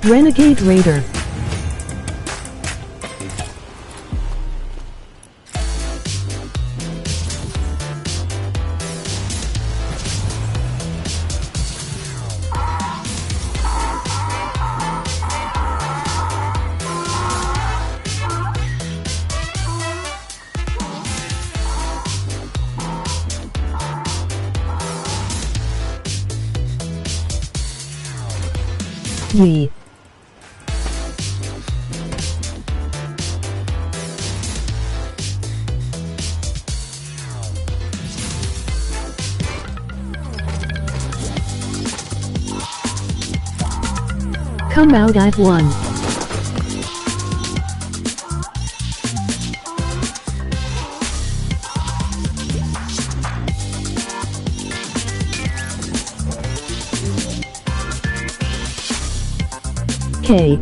Renegade Raider. Yee. Come out, I've won. K.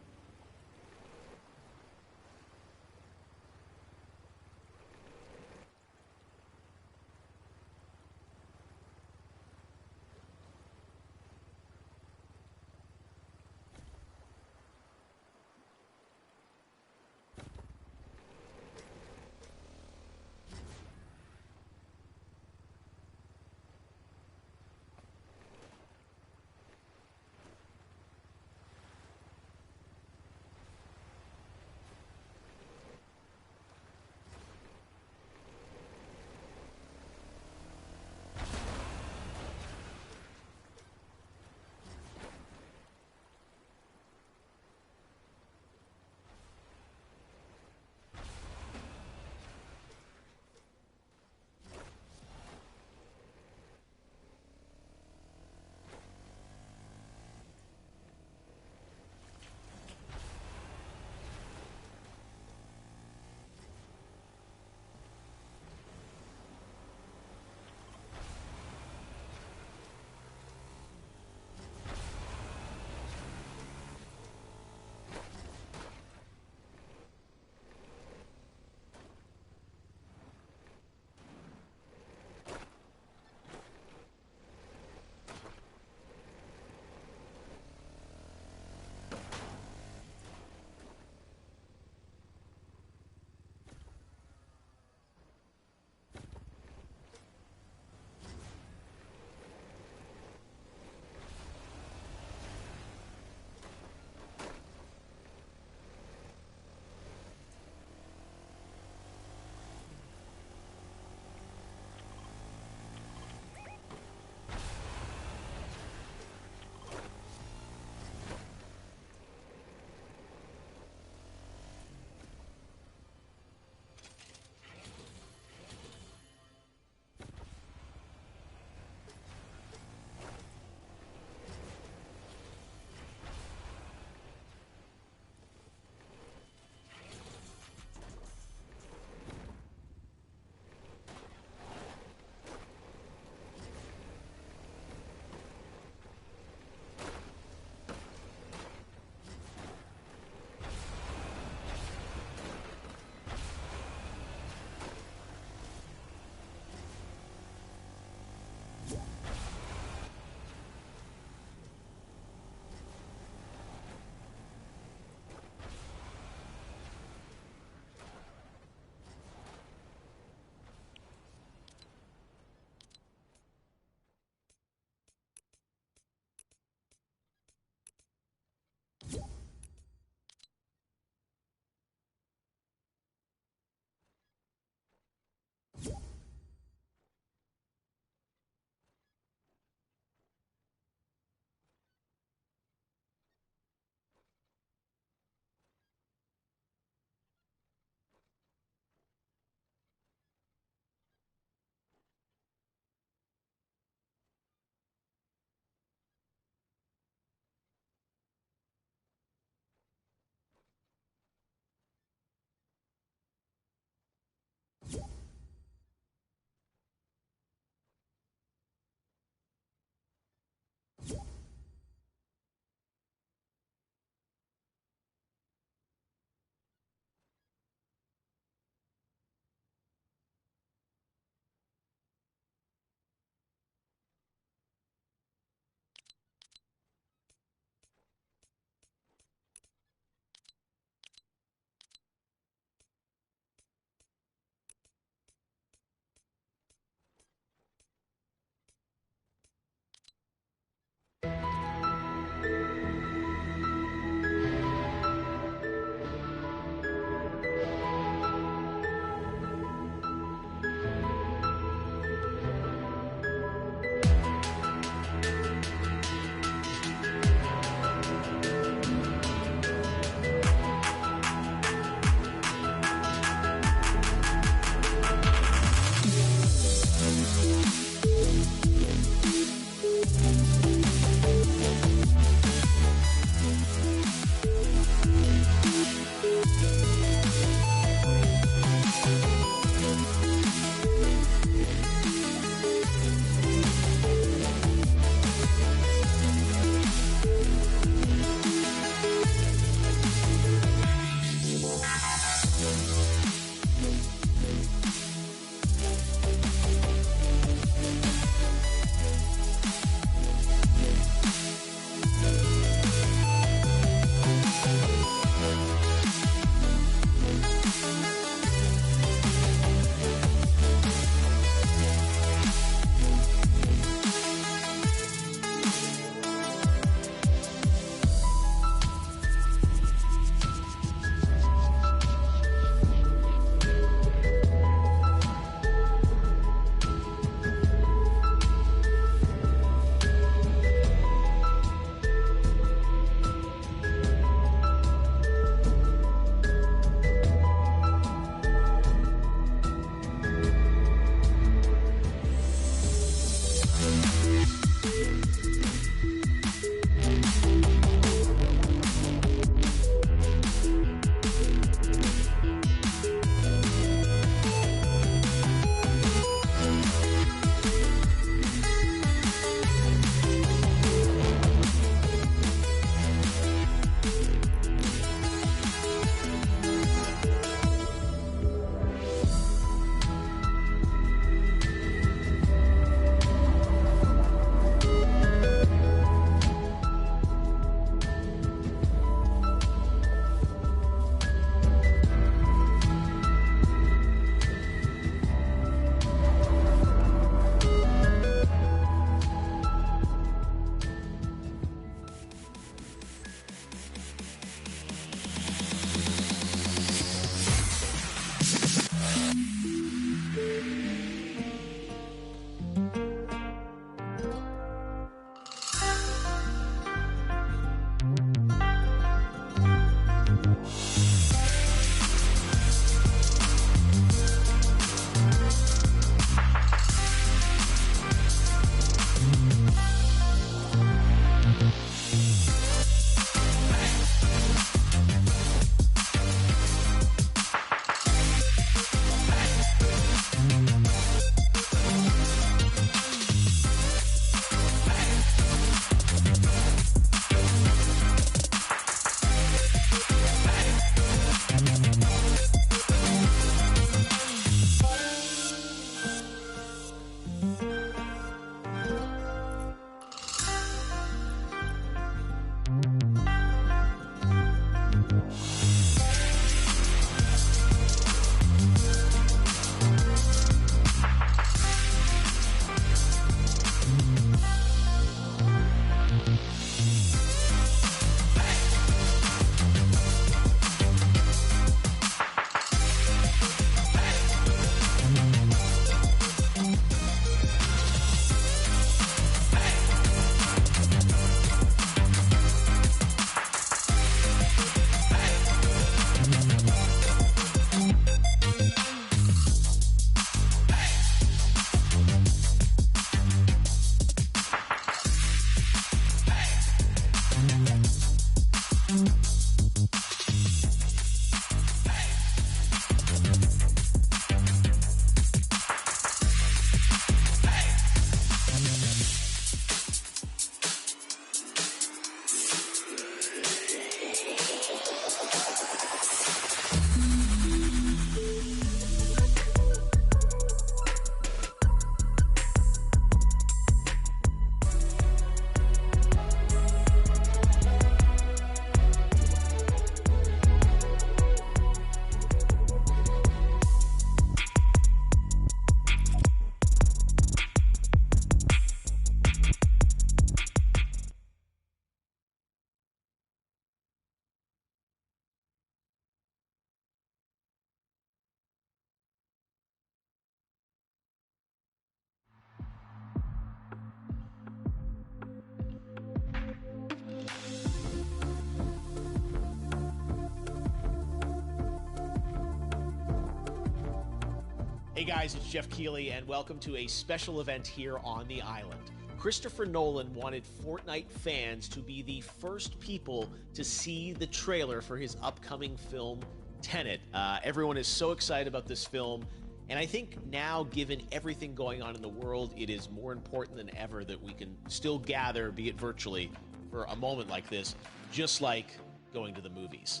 Hey guys, it's Jeff Keighley, and welcome to a special event here on the island. Christopher Nolan wanted Fortnite fans to be the first people to see the trailer for his upcoming film, Tenet. Everyone is so excited about this film, and I think now, given everything going on in the world, it is more important than ever that we can still gather, be it virtually, for a moment like this, just like going to the movies.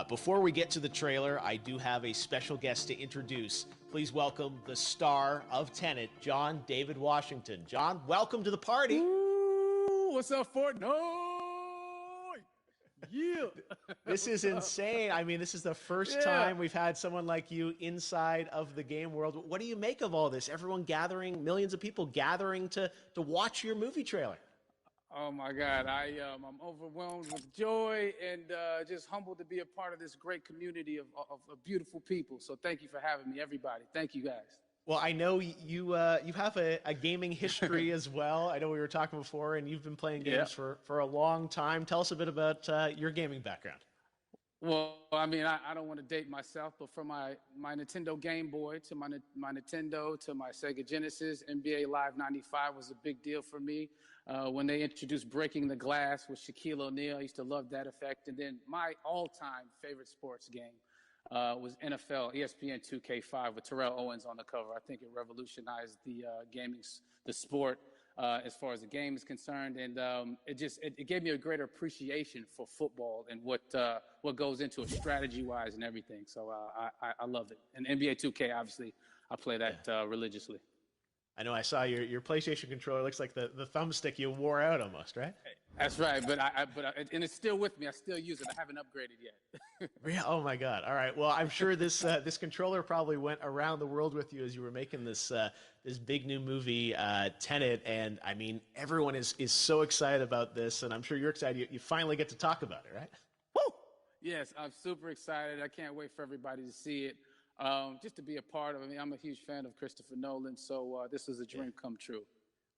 Before we get to the trailer, I do have a special guest to introduce. Please welcome the star of Tenet, John David Washington. John, welcome to the party. Ooh, what's up, Fortnite? Yeah. This is insane. I mean, this is the first time we've had someone like you inside of the game world. What do you make of all this? Everyone gathering, millions of people gathering to watch your movie trailer. Oh my God, I'm overwhelmed with joy and just humbled to be a part of this great community of beautiful people. So thank you for having me, everybody. Thank you, guys. Well, I know you have a gaming history as well. I know we were talking before, and you've been playing games for a long time. Tell us a bit about your gaming background. Well, I mean, I don't want to date myself, but from my Nintendo Game Boy to my Nintendo to my Sega Genesis, NBA Live 95 was a big deal for me. When they introduced Breaking the Glass with Shaquille O'Neal, I used to love that effect. And then my all-time favorite sports game was NFL ESPN 2K5 with Terrell Owens on the cover. I think it revolutionized the sport as far as the game is concerned, and it gave me a greater appreciation for football and what goes into it strategy-wise and everything. So I love it. And NBA 2K, obviously, I play that religiously. I know I saw your PlayStation controller. Looks like the thumbstick you wore out almost, right? That's right, but and it's still with me. I still use it. I haven't upgraded yet. Yeah. Oh my God. All right. Well, I'm sure this controller probably went around the world with you as you were making this big new movie, Tenet. And I mean, everyone is so excited about this, and I'm sure you're excited. You finally get to talk about it, right? Woo! Yes, I'm super excited. I can't wait for everybody to see it. Just to be a part of it. I mean, I'm a huge fan of Christopher Nolan, so this is a dream come true.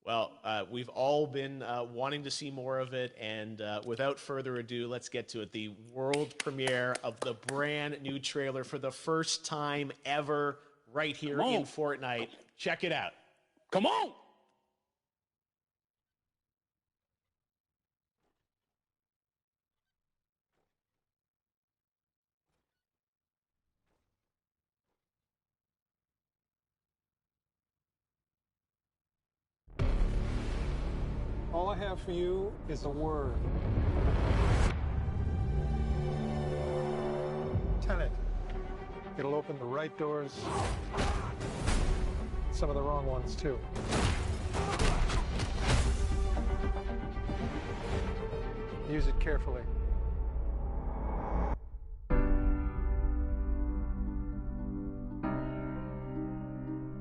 Well, we've all been wanting to see more of it, and without further ado, let's get to it. The world premiere of the brand new trailer for the first time ever right here in Fortnite. Check it out. Come on! All I have for you is a word. Tenet. It'll open the right doors, some of the wrong ones too. Use it carefully.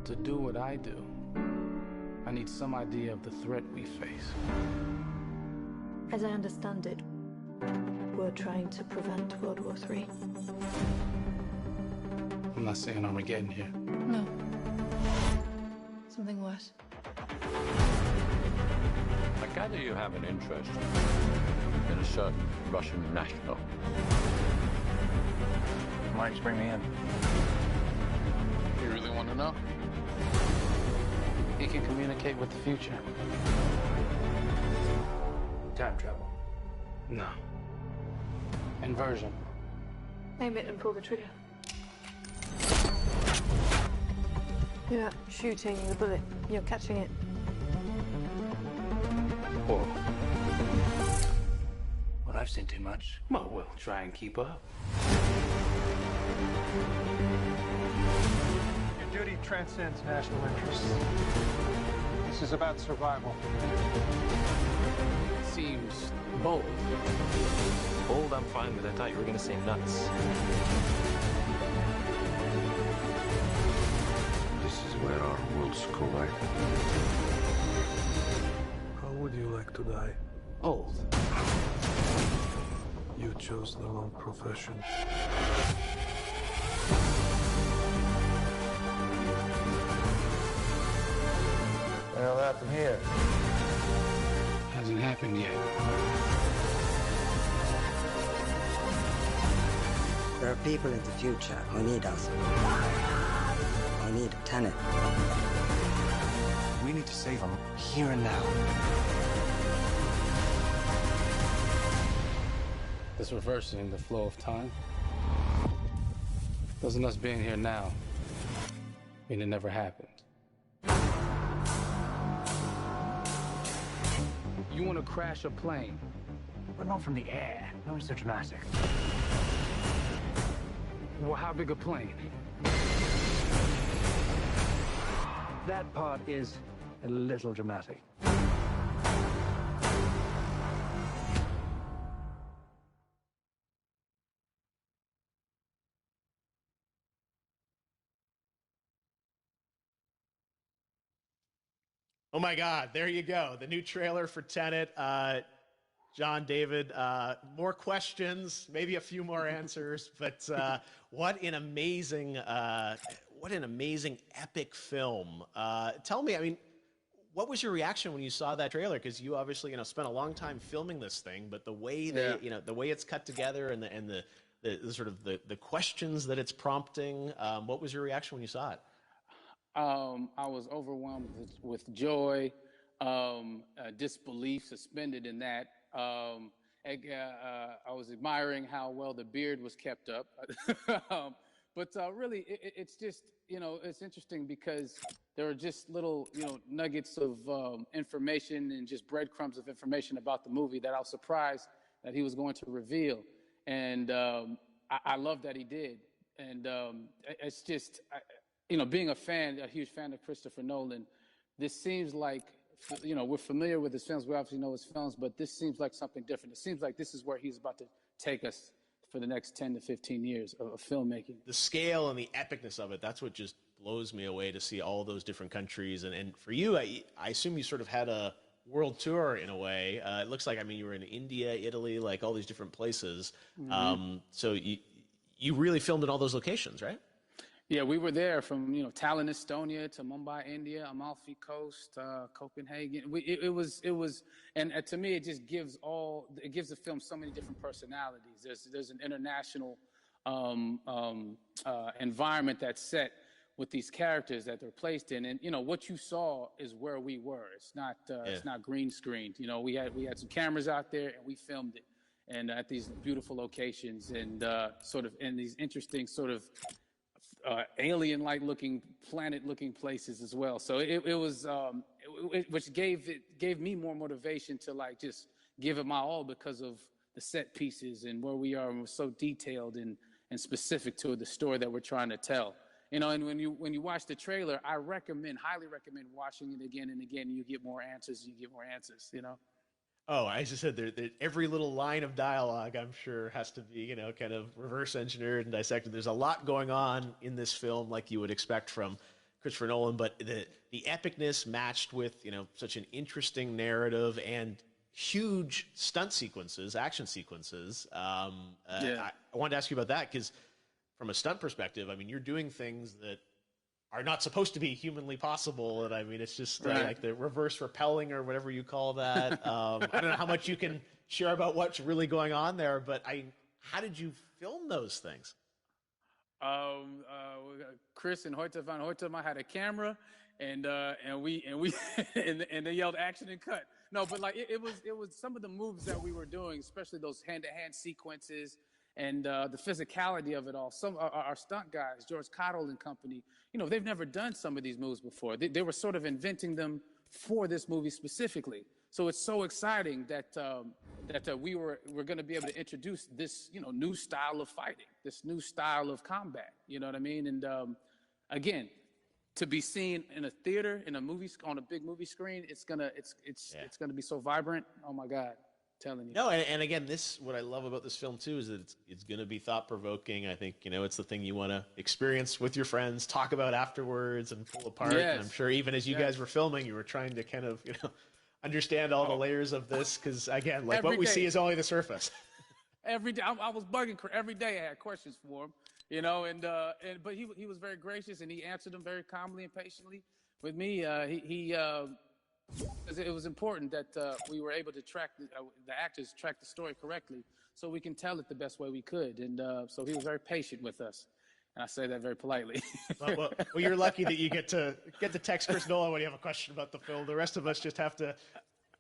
To do what I do, I need some idea of the threat we face. As I understand it, we're trying to prevent World War III. I'm not saying Armageddon here. No. Something worse. I gather you have an interest in a certain Russian national. Marks, bring me in. You really want to know? He can communicate with the future. Time travel. No. Inversion. Aim it and pull the trigger. You're not shooting the bullet, you're catching it. Whoa. Well, I've seen too much. Well, we'll try and keep up. Your duty transcends national interests. This is about survival. Seems bold. Bold, I'm fine with. I thought you were going to say nuts. This is where our worlds collide. How would you like to die? Old. You chose the wrong profession. What happened here? Hasn't happened yet. There are people in the future who need us. I need Tenet. We need to save him here and now. This reversing the flow of time. Doesn't us being here now mean it never happened? You want to crash a plane? But not from the air. No one's so dramatic. Well, how big a plane? That part is a little dramatic. Oh my God, there you go. The new trailer for Tenet. John, David, more questions, maybe a few more answers, but what an amazing epic film. Tell me, I mean, what was your reaction when you saw that trailer? Because you obviously, spent a long time filming this thing, but the way the way it's cut together and the sort of the questions that it's prompting, what was your reaction when you saw it? I was overwhelmed with joy, disbelief suspended in that. I was admiring how well the beard was kept up. But really, it's just, it's interesting because there are just little, nuggets of information and just breadcrumbs of information about the movie that I was surprised that he was going to reveal. And I love that he did. And it's just, being a huge fan of Christopher Nolan, this seems like, we're familiar with his films. We obviously know his films, but this seems like something different. It seems like this is where he's about to take us for the next 10 to 15 years of filmmaking. The scale and the epicness of it, that's what just blows me away to see all those different countries. And for you, I assume you sort of had a world tour in a way. It looks like, you were in India, Italy, like all these different places. Mm-hmm. So you really filmed in all those locations, right? Yeah, we were there from, Tallinn, Estonia to Mumbai, India, Amalfi Coast, Copenhagen. It was, and to me, it just gives the film so many different personalities. There's an international environment that's set with these characters that they're placed in, and what you saw is where we were. It's not green screened. We had some cameras out there and we filmed it, and at these beautiful locations and sort of in these interesting sort of alien-like looking, planet-looking places as well. So it was, which gave me more motivation to just give it my all because of the set pieces and where we are, and we're so detailed and specific to the story that we're trying to tell. And when you watch the trailer, I highly recommend watching it again and again. You get more answers. Oh, as I said, every little line of dialogue, I'm sure, has to be, kind of reverse engineered and dissected. There's a lot going on in this film, like you would expect from Christopher Nolan, but the epicness matched with, such an interesting narrative and huge stunt sequences, action sequences. I wanted to ask you about that because from a stunt perspective, you're doing things that are not supposed to be humanly possible, and it's just like the reverse rappelling or whatever you call that. I don't know how much you can share about what's really going on there, but how did you film those things? Chris and Hoyte van Hoytema had a camera, and they yelled action and cut. No, but it was some of the moves that we were doing, especially those hand-to-hand sequences. And the physicality of it all. Some our stunt guys, George Cottle and company, they've never done some of these moves before. They were sort of inventing them for this movie specifically. So it's so exciting that we're going to be able to introduce this new style of fighting, this new style of combat. You know what I mean? And again, to be seen in a theater, in a movie, on a big movie screen, it's gonna be so vibrant. Oh my God. Telling you. No, and again, what I love about this film too is that it's going to be thought-provoking. I think it's the thing you want to experience with your friends, talk about afterwards, and pull apart. Yes. And I'm sure even as you guys were filming, you were trying to kind of understand all the layers of this because again, what we see is only the surface. Every day, I was bugging every day. I had questions for him, but he was very gracious and he answered them very calmly and patiently. With me, it was important that we were able to track the actors track the story correctly so we can tell it the best way we could. And so he was very patient with us. And I say that very politely. Well, you're lucky that you get to text Chris Nolan when you have a question about the film. The rest of us just have to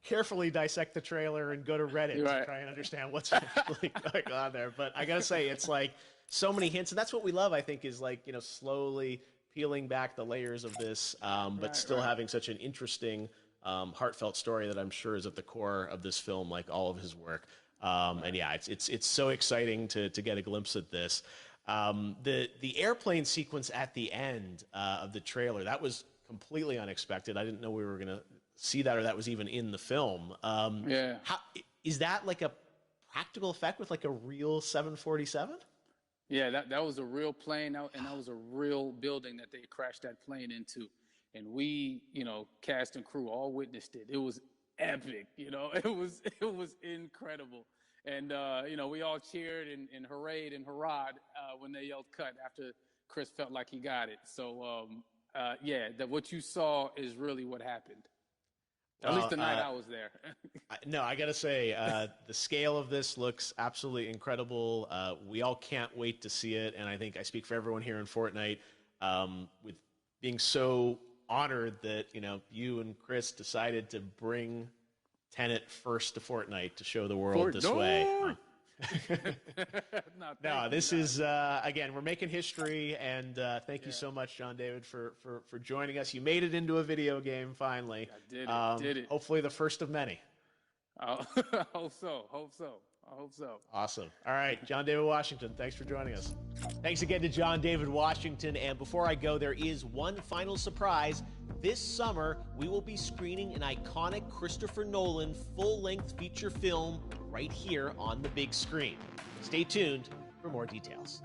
carefully dissect the trailer and go to Reddit to try and understand what's really going on there. But I gotta say, it's like so many hints, and that's what we love. I think is like slowly peeling back the layers of this, but still having such an interesting, heartfelt story that I'm sure is at the core of this film, like all of his work. And yeah, it's so exciting to get a glimpse at this. The airplane sequence at the end of the trailer, that was completely unexpected. I didn't know we were gonna see that, or that was even in the film. Is that like a practical effect with like a real 747? Yeah, that was a real plane, and that was a real building that they crashed that plane into. And we, cast and crew all witnessed it. It was epic, it was incredible. And, we all cheered and hurrayed and hurrahed when they yelled cut after Chris felt like he got it. So, what you saw is really what happened. At least the night I was there. No, I got to say, the scale of this looks absolutely incredible. We all can't wait to see it. And I think I speak for everyone here in Fortnite with being so honored that, you and Chris decided to bring Tenet first to Fortnite to show the world this way. No, this is, again, we're making history, and thank you so much, John David, for joining us. You made it into a video game, finally. I did it. Hopefully the first of many. I hope so. Awesome. All right, John David Washington, thanks for joining us. Thanks again to John David Washington, and before I go, there is one final surprise. This summer, we will be screening an iconic Christopher Nolan full-length feature film right here on the big screen. Stay tuned for more details.